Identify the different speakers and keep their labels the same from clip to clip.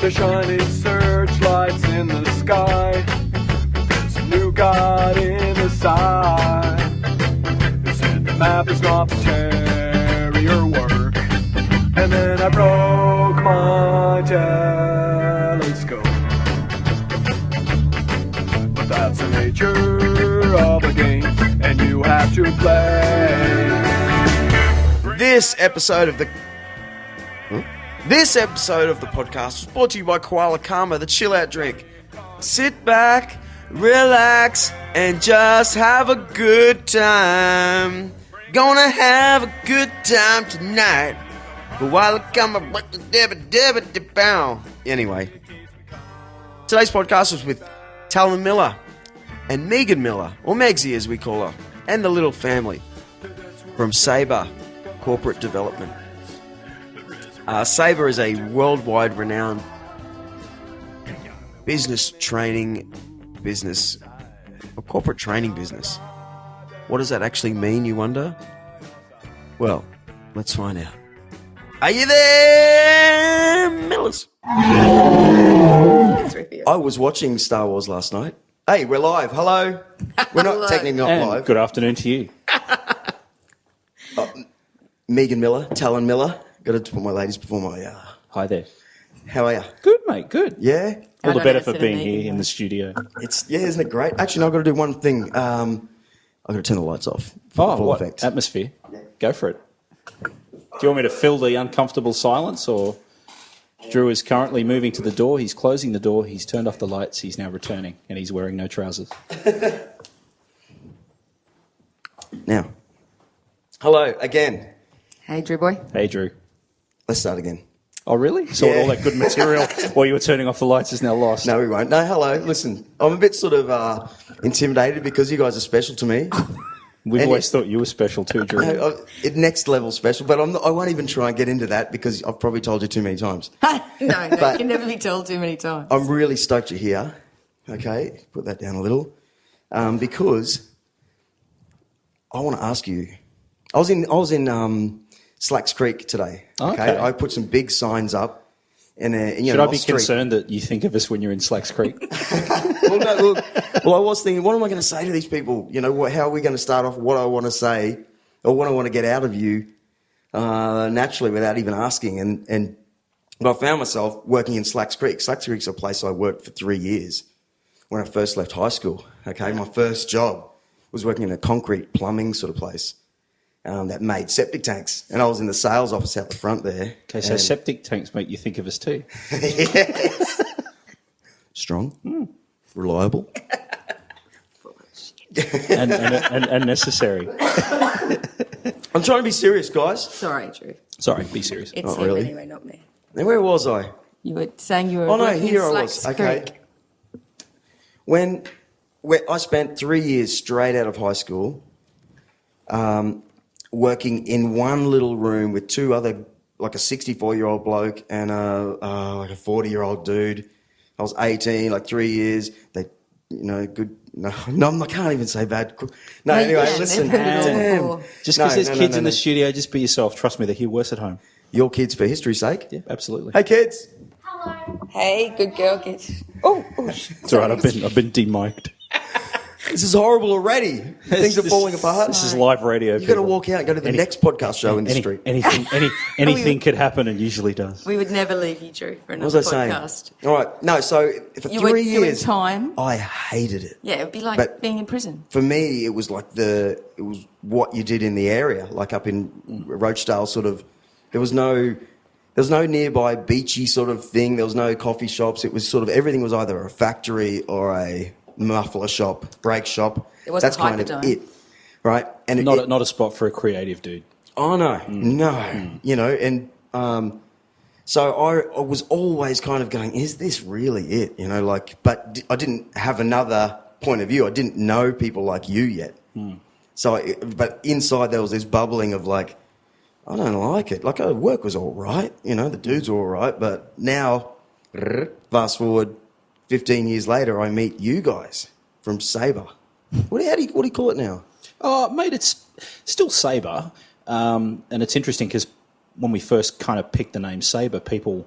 Speaker 1: They're shining searchlights in the sky. There's a new god in the side. They said the map is not the terrier work. And then I broke my telescope. But that's the nature of a game, and you have to play.
Speaker 2: This episode of the podcast is brought to you by Koala Karma, the chill out drink. Sit back, relax, and just have a good time. Gonna have a good time tonight. Koala Karma, anyway. Today's podcast was with Talan Miller and Megan Miller, or Megsy as we call her, and the little family from Sabre Corporate Development. Sabre is a worldwide renowned business training business, a corporate training business. What does that actually mean, you wonder? Well, let's find out. Are you there, Millers? I was watching Star Wars last night. Hey, we're live. Hello. We're not technically not
Speaker 3: and
Speaker 2: live.
Speaker 3: Good afternoon to you.
Speaker 2: Megan Miller, Talan Miller. Got to put my ladies before my...
Speaker 3: Hi there.
Speaker 2: How are you?
Speaker 3: Good, mate, good.
Speaker 2: Yeah?
Speaker 3: All the better for being here in the studio.
Speaker 2: Isn't it great? Actually, no, I've got to do one thing. I've got to turn the lights off.
Speaker 3: What
Speaker 2: effect.
Speaker 3: atmosphere? Yeah. Go for it. Do you want me to fill the uncomfortable silence, or Drew is currently moving to the door, he's closing the door, he's turned off the lights, he's now returning, and he's wearing no trousers.
Speaker 2: Now, hello again.
Speaker 4: Hey, Drew boy.
Speaker 3: Hey, Drew.
Speaker 2: Let's start again.
Speaker 3: Oh, really? So
Speaker 2: Yeah.
Speaker 3: all that good material while you were turning off the lights is now lost?
Speaker 2: No, we won't. No, hello. Listen, I'm a bit sort of intimidated because you guys are special to me.
Speaker 3: We've always thought you were special too, Drew.
Speaker 2: Next level special, but I won't even try and get into that because I've probably told you too many times.
Speaker 4: No,
Speaker 2: But-
Speaker 4: you can never be told too many times.
Speaker 2: I'm really stoked you're here. Okay, put that down a little, because I want to ask you. I was in Slacks Creek today.
Speaker 3: Okay.
Speaker 2: I put some big signs up. And
Speaker 3: Should I be concerned that you think of us when you're in Slacks Creek?
Speaker 2: Well, I was thinking, what am I going to say to these people? You know, how are we going to start off what I want to say or what I want to get out of you naturally without even asking? But I found myself working in Slacks Creek. Slacks Creek's a place I worked for 3 years when I first left high school. Okay, my first job was working in a concrete plumbing sort of place that made septic tanks. And I was in the sales office out the front there.
Speaker 3: Okay, so septic tanks make you think of us too.
Speaker 2: Yes. Strong, reliable.
Speaker 3: and necessary.
Speaker 2: I'm trying to be serious, guys.
Speaker 4: Sorry, Drew.
Speaker 3: Sorry, be serious.
Speaker 4: It's
Speaker 2: Not
Speaker 4: him
Speaker 2: really.
Speaker 4: anyway, not me.
Speaker 2: Now, where was I?
Speaker 4: You were saying you were
Speaker 2: Oh, no,
Speaker 4: working
Speaker 2: here
Speaker 4: in
Speaker 2: I was.
Speaker 4: Slacks
Speaker 2: Okay.
Speaker 4: Creek.
Speaker 2: When I spent 3 years straight out of high school working in one little room with two other, like a 64-year-old bloke and like a 40-year-old dude. I was 18, like 3 years. They, good. No, I can't even say bad. No, anyway,
Speaker 4: yeah,
Speaker 2: listen.
Speaker 4: they've heard it all before.
Speaker 3: Just
Speaker 2: No,
Speaker 3: because there's
Speaker 2: no,
Speaker 3: kids
Speaker 2: no,
Speaker 3: in
Speaker 2: no.
Speaker 3: the studio, just be yourself. Trust me, they're here worse at home.
Speaker 2: Your kids for history's sake.
Speaker 3: Yeah, absolutely.
Speaker 2: Hey, kids.
Speaker 4: Hey, good girl, kids. Oh,
Speaker 3: It's all right. I've been demiked.
Speaker 2: This is horrible already. Things are falling apart.
Speaker 3: This is live radio.
Speaker 2: You've got to walk out and go to the next podcast show in the street.
Speaker 3: Anything could happen and usually does.
Speaker 4: we would never leave you, Drew, for
Speaker 2: What was
Speaker 4: another
Speaker 2: I saying?
Speaker 4: podcast.
Speaker 2: All right. No, so for
Speaker 4: You were
Speaker 2: 3
Speaker 4: doing
Speaker 2: years,
Speaker 4: time.
Speaker 2: I hated it.
Speaker 4: Yeah, it would be like
Speaker 2: But-
Speaker 4: being in prison.
Speaker 2: For me, it was like it was what you did in the area, like up in Roachdale, sort of. There was no nearby beachy sort of thing. There was no coffee shops. It was sort of everything was either a factory or a muffler shop, brake shop.
Speaker 4: It wasn't
Speaker 2: That's kind of
Speaker 4: Hyperdome.
Speaker 2: it, right? And
Speaker 3: Not a spot for a creative dude.
Speaker 2: Oh no, and so I was always kind of going, is this really it? But I didn't have another point of view. I didn't know people like you yet. So, but inside there was this bubbling of like, I don't like it. Like, work was all right, the dudes were all right, but now, fast forward 15 years later, I meet you guys from Sabre. What do you call it now?
Speaker 3: Oh, mate, it's still Sabre. And it's interesting because when we first kind of picked the name Sabre, people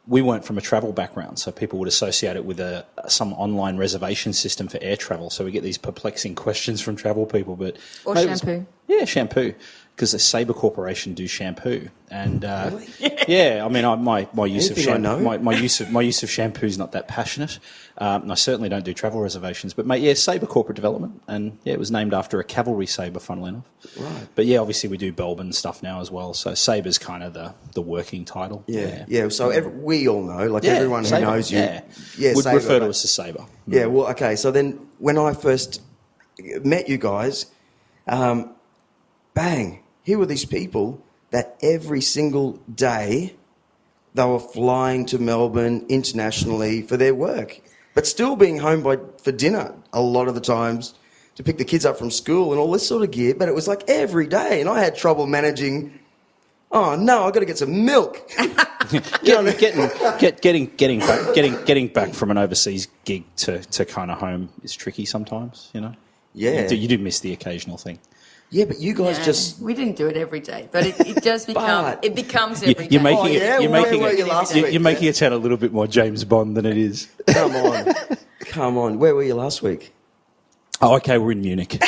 Speaker 3: we weren't from a travel background, so people would associate it with some online reservation system for air travel. So we get these perplexing questions from travel people. But
Speaker 4: Or shampoo.
Speaker 3: Shampoo. Because the Sabre Corporation do shampoo, and
Speaker 2: Really?
Speaker 3: yeah, I mean, my use of
Speaker 2: Anything I know.
Speaker 3: shampoo, my use of shampoo is not that passionate. And I certainly don't do travel reservations, but mate, yeah, Sabre Corporate Development, and yeah, it was named after a cavalry sabre, funnily enough.
Speaker 2: Right.
Speaker 3: But yeah, obviously we do Belbin stuff now as well, so Sabre's kind of the working title.
Speaker 2: Yeah. So we all know, like everyone who
Speaker 3: Sabre,
Speaker 2: knows you,
Speaker 3: would
Speaker 2: Sabre,
Speaker 3: refer to
Speaker 2: but-
Speaker 3: us as Sabre.
Speaker 2: Yeah, well, okay. So then when I first met you guys, bang, here were these people that every single day they were flying to Melbourne internationally for their work, but still being home for dinner a lot of the times to pick the kids up from school and all this sort of gear. But it was like every day, and I had trouble managing. Oh no, I've got to get some milk.
Speaker 3: Getting back from an overseas gig to kind of home is tricky sometimes, you know.
Speaker 2: Yeah.
Speaker 3: You do miss the occasional thing.
Speaker 2: Yeah, but you guys just.
Speaker 4: We didn't do it every day, but it does become.
Speaker 2: But-
Speaker 4: It becomes every day.
Speaker 3: You're making
Speaker 2: Oh, yeah?
Speaker 3: it.
Speaker 2: Where were you last week?
Speaker 3: You're making it sound a little bit more James Bond than it is.
Speaker 2: Come on. Where were you last week?
Speaker 3: Oh, okay, we're in Munich.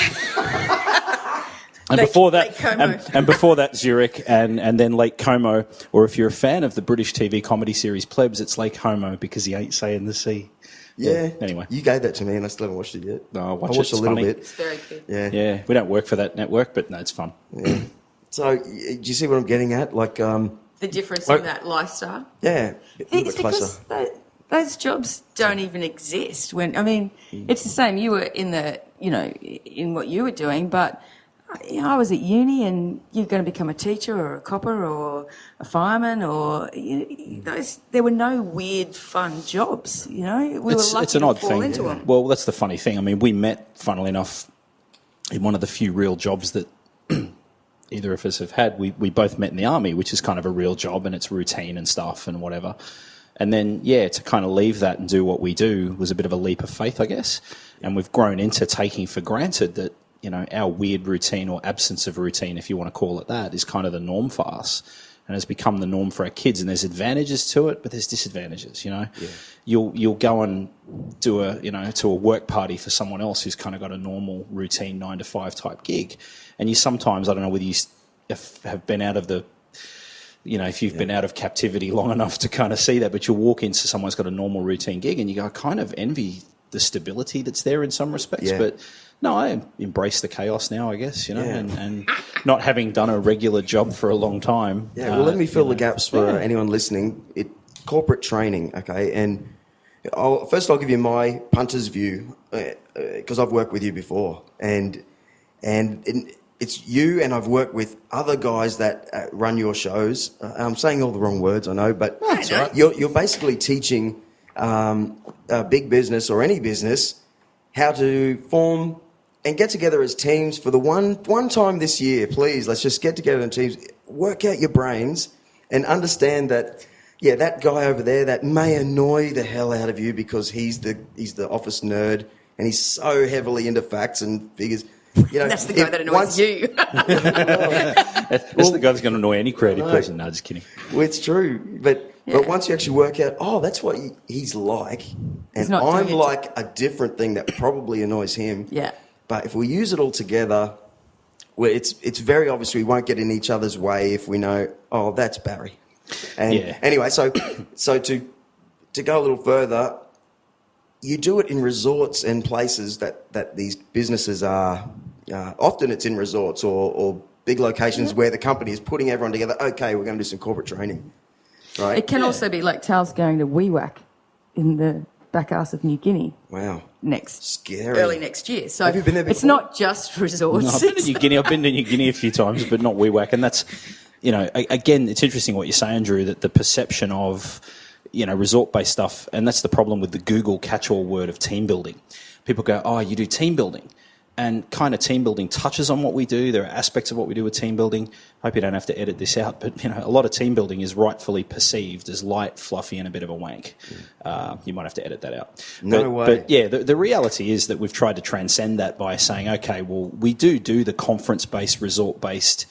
Speaker 3: And
Speaker 4: Lake-
Speaker 3: before that,
Speaker 4: Lake Como.
Speaker 3: and before that, Zurich, and then Lake Como. Or if you're a fan of the British TV comedy series Plebs, it's Lake Homo because he ain't saying the sea.
Speaker 2: Yeah.
Speaker 3: Anyway.
Speaker 2: You gave that to me and I still haven't watched it yet.
Speaker 3: No,
Speaker 2: I
Speaker 3: watch it,
Speaker 2: watched
Speaker 3: it's
Speaker 2: a little
Speaker 3: funny.
Speaker 2: bit.
Speaker 4: It's very good.
Speaker 2: Yeah.
Speaker 3: Yeah, we don't work for that network, but no, it's fun.
Speaker 2: Yeah. So, do you see what I'm getting at? Like,
Speaker 4: The difference
Speaker 2: Like-
Speaker 4: in that lifestyle.
Speaker 2: yeah, a little
Speaker 4: It's
Speaker 2: bit closer.
Speaker 4: because those jobs don't even exist. It's the same. You were in in what you were doing, but I was at uni, and you're going to become a teacher or a copper or a fireman, or there were no weird, fun jobs. We were lucky
Speaker 3: It's an
Speaker 4: to
Speaker 3: odd
Speaker 4: fall
Speaker 3: thing.
Speaker 4: into them.
Speaker 3: Well, that's the funny thing. I mean, we met, funnily enough, in one of the few real jobs that either of us have had. We both met in the army, which is kind of a real job, and it's routine and stuff and whatever. And then, to kind of leave that and do what we do was a bit of a leap of faith, I guess. And we've grown into taking for granted that, our weird routine or absence of routine, if you want to call it that, is kind of the norm for us and has become the norm for our kids. And there's advantages to it, but there's disadvantages, Yeah. You'll go and do to a work party for someone else who's kind of got a normal routine 9 to 5 type gig. And you sometimes, I don't know whether you have been out of the, if you've been out of captivity long enough to kind of see that, but you'll walk into someone's got a normal routine gig and you go, I kind of envy the stability that's there in some respects.
Speaker 2: Yeah.
Speaker 3: But no, I embrace the chaos now, I guess,
Speaker 2: Yeah.
Speaker 3: and not having done a regular job for a long time.
Speaker 2: Yeah, well, let me fill the gaps for anyone listening. Corporate training, okay? And first I'll give you my punter's view because I've worked with you before. And it's you, and I've worked with other guys that run your shows. I'm saying all the wrong words, I know, but
Speaker 4: That's all right.
Speaker 2: you're basically teaching a big business or any business how to form and get together as teams for the one time this year. Please, let's just get together in teams, work out your brains, and understand that. Yeah, that guy over there that may annoy the hell out of you because he's the office nerd and he's so heavily into facts and figures.
Speaker 4: That's the guy that annoys you.
Speaker 3: That's the guy that's going to annoy any creative person. No, just kidding.
Speaker 2: Well, it's true, but once you actually work out, that's what he's like, and
Speaker 4: not
Speaker 2: I'm
Speaker 4: doing it
Speaker 2: like a different thing that probably annoys him.
Speaker 4: Yeah.
Speaker 2: But if we use it all together, well, it's very obvious we won't get in each other's way if we know, that's Barry. And anyway, so to go a little further, you do it in resorts and places that these businesses are. Often it's in resorts or big locations where the company is putting everyone together. Okay, we're going to do some corporate training, right?
Speaker 4: It can also be like Tal's going to Wewak in the back arse of New Guinea
Speaker 2: Wow, scary.
Speaker 4: early next year. So
Speaker 2: Have you been there
Speaker 4: it's
Speaker 2: before?
Speaker 4: not just resorts.
Speaker 3: No, I've been to New Guinea. I've been to New Guinea a few times, but not Wewak. And that's, again, it's interesting what you're saying, Drew, that the perception of, resort-based stuff, and that's the problem with the Google catch-all word of team building. People go, you do team building. And kind of team building touches on what we do. There are aspects of what we do with team building. I hope you don't have to edit this out, but a lot of team building is rightfully perceived as light, fluffy, and a bit of a wank. You might have to edit that out.
Speaker 2: No way.
Speaker 3: But yeah, the reality is that we've tried to transcend that by saying, okay, well, we do the conference-based, resort-based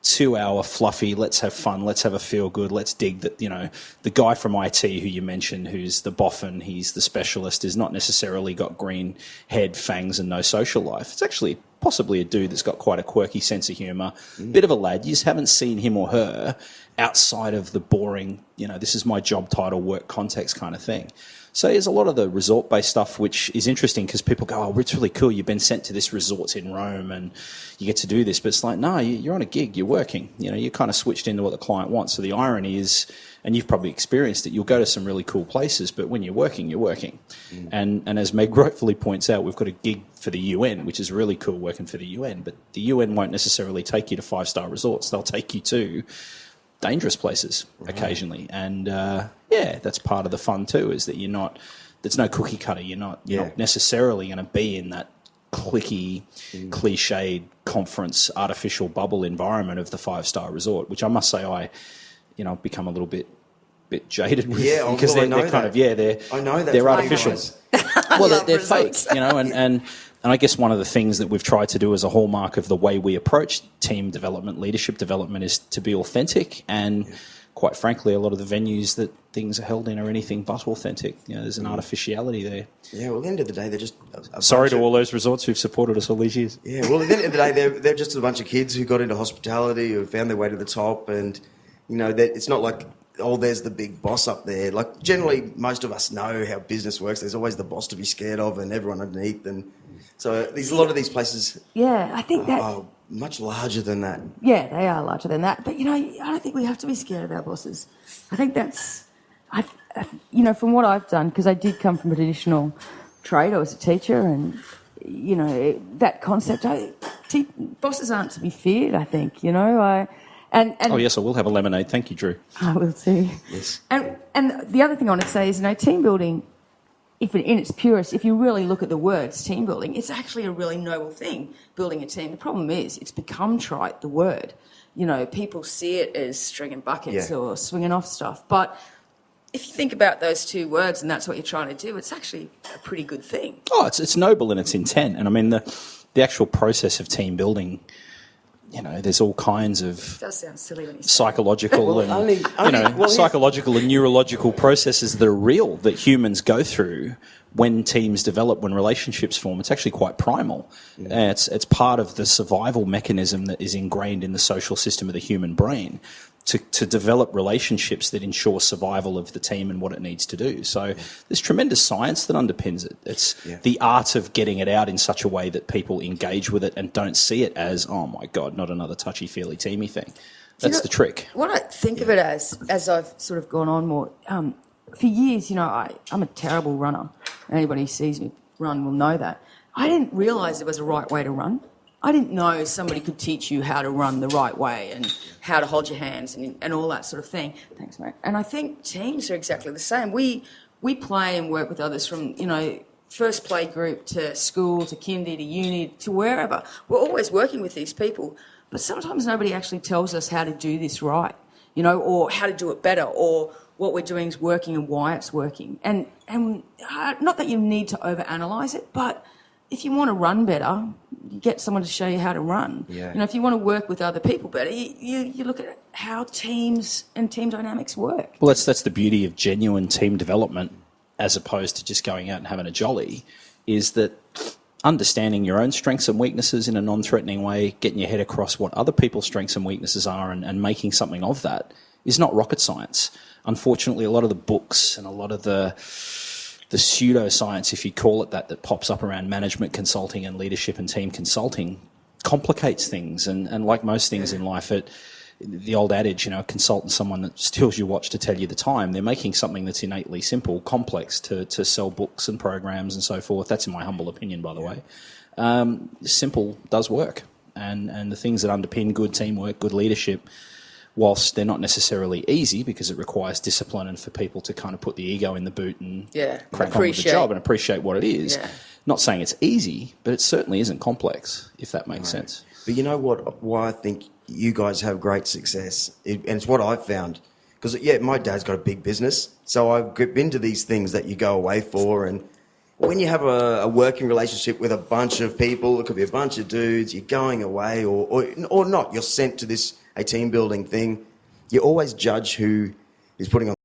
Speaker 3: 2-hour fluffy, let's have fun, let's have a feel good, let's dig that, the guy from IT who you mentioned, who's the boffin, he's the specialist, is not necessarily got green head, fangs and no social life. It's actually possibly a dude that's got quite a quirky sense of humour, bit of a lad. You just haven't seen him or her outside of the boring, this is my job title, work context kind of thing. So there's a lot of the resort-based stuff, which is interesting because people go, oh, it's really cool. You've been sent to this resort in Rome and you get to do this. But it's like, no, you're on a gig. You're working. You're kind of switched into what the client wants. So the irony is, and you've probably experienced it, you'll go to some really cool places, but when you're working, you're working. And as Meg rightfully points out, we've got a gig for the UN, which is really cool working for the UN. But the UN won't necessarily take you to 5-star resorts. They'll take you to dangerous places occasionally, and that's part of the fun too, is that there's no cookie cutter. You're not necessarily going to be in that clicky, cliched conference artificial bubble environment of the 5-star resort, which I must say I've become a little bit jaded with, because they're artificial. Well, they're fake, and I guess one of the things that we've tried to do as a hallmark of the way we approach team development, leadership development, is to be authentic. And quite frankly, a lot of the venues that things are held in are anything but authentic. There's an artificiality there.
Speaker 2: Yeah, well, at the end of the day, they're just...
Speaker 3: Sorry to all those resorts who've supported us all these years.
Speaker 2: Yeah, well, at the end of the day, they're just a bunch of kids who got into hospitality, who found their way to the top, and, it's not like, oh, there's the big boss up there. Like, generally, most of us know how business works. There's always the boss to be scared of and everyone underneath, and... So a lot of these places
Speaker 4: I think that
Speaker 2: are much larger than that.
Speaker 4: Yeah, they are larger than that. But, I don't think we have to be scared of our bosses. I think that's, from what I've done, because I did come from a traditional trade. I was a teacher and, that concept, bosses aren't to be feared, I think, oh,
Speaker 3: yes, I will have a lemonade. Thank you, Drew.
Speaker 4: I will too.
Speaker 2: Yes.
Speaker 4: And the other thing I want to say is, team building, if in its purest, if you really look at the words team building, it's actually a really noble thing, building a team. The problem is it's become trite, the word. People see it as stringing buckets or swinging off stuff. But if you think about those two words and that's what you're trying to do, it's actually a pretty good thing. Oh,
Speaker 3: it's noble in its intent. And I mean, the actual process of team building, there's all kinds of
Speaker 4: it does sound silly when you say
Speaker 3: psychological psychological and neurological processes that are real, that humans go through when teams develop, when relationships form. It's actually quite primal. It's part of the survival mechanism that is ingrained in the social system of the human brain to develop relationships that ensure survival of the team and what it needs to do. So there's tremendous science that underpins it. It's the art of getting it out in such a way that people engage with it and don't see it as, oh my God, not another touchy-feely teamy thing. That's the trick.
Speaker 4: What I think of it as I've sort of gone on more, for years, I'm a terrible runner. Anybody who sees me run will know that. I didn't realise there was a right way to run. I didn't know somebody could teach you how to run the right way and how to hold your hands and all that sort of thing. Thanks, mate. And I think teams are exactly the same. We play and work with others from, first play group to school to kindy to uni to wherever. We're always working with these people, but sometimes nobody actually tells us how to do this right, or how to do it better, or what we're doing is working and why it's working. And not that you need to overanalyze it, but if you want to run better, you get someone to show you how to run.
Speaker 2: Yeah.
Speaker 4: If you want to work with other people better, you look at how teams and team dynamics work.
Speaker 3: Well, that's the beauty of genuine team development, as opposed to just going out and having a jolly, is that understanding your own strengths and weaknesses in a non-threatening way, getting your head across what other people's strengths and weaknesses are, and making something of that is not rocket science. Unfortunately, a lot of the books and a lot of the pseudoscience, if you call it that pops up around management consulting and leadership and team consulting complicates things. And like most things in life, the old adage, a consultant, someone that steals your watch to tell you the time, they're making something that's innately simple, complex to sell books and programs and so forth. That's in my humble opinion, by the way. Simple does work. And the things that underpin good teamwork, good leadership, whilst they're not necessarily easy because it requires discipline and for people to kind of put the ego in the boot and crack on with the job and appreciate what it is. Yeah. Not saying it's easy, but it certainly isn't complex, if that makes sense.
Speaker 2: But you know what? Why I think you guys have great success, and it's what I've found. Because, my dad's got a big business, so I've been to these things that you go away for, and when you have a working relationship with a bunch of people, it could be a bunch of dudes, you're going away or not, you're sent to a team building thing, you always judge who is putting on